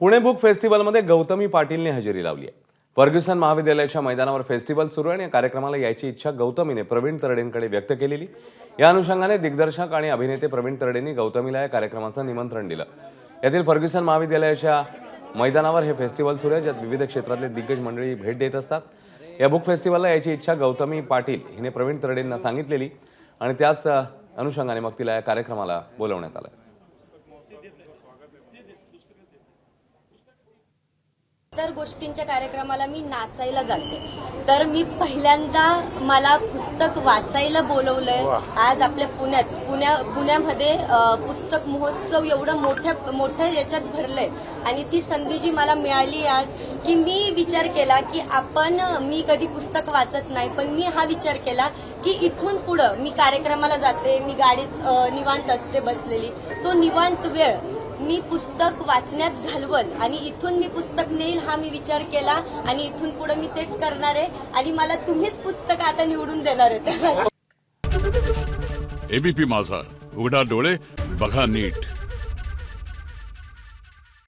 Pune book फेस्टिवलमध्ये गौतमी पाटीलने हजेरी लावली आहे। फर्ग्युसन महाविद्यालयाच्या मैदानावर फेस्टिवल सुरू आहे आणि या कार्यक्रमाला यायची इच्छा गौतमीने प्रवीण तरडेंकडे व्यक्त केलेली। या अनुषंगाने दिग्दर्शक आणि अभिनेते प्रवीण तरडेंनी गौतमीला या कार्यक्रमाचं निमंत्रण दिलं। यातील फर्ग्युसन महाविद्यालयाच्या मैदानावर हे फेस्टिवल सुरू आहे, ज्यात विविध क्षेत्रातले दिग्गज मंडळी भेट देत असतात। या बुक फेस्टिवलला यायची इच्छा गौतमी पाटील हिने प्रवीण तरडेंना सांगितलेली आणि त्याच अनुषंगाने मग तिला या कार्यक्रमाला बोलवण्यात आलं। तर गोष्टींच्या कार्यक्रमाला मी नाचायला जाते, तर मी पहिल्यांदा मला पुस्तक वाचायला बोलवलंय। आज आपल्या पुण्यामध्ये पुस्तक महोत्सव एवढं मोठ्या याच्यात भरलंय आणि ती संधी जी मला मिळाली आज की मी विचार केला की मी कधी पुस्तक वाचत नाही, पण मी हा विचार केला की इथून पुढं मी कार्यक्रमाला जाते, मी गाडीत निवांत असते बसलेली, तो निवांत वेळ मी पुस्तक वाचण्यात घालवल आणि इथून मी पुस्तक नेईल हा मी विचार केला आणि इथून पुढे मी तेच करणार आहे आणि मला तुम्हीच पुस्तक आता निवडून देणार आहे। एबीपी माझा, उघडा डोळे बघा नीट।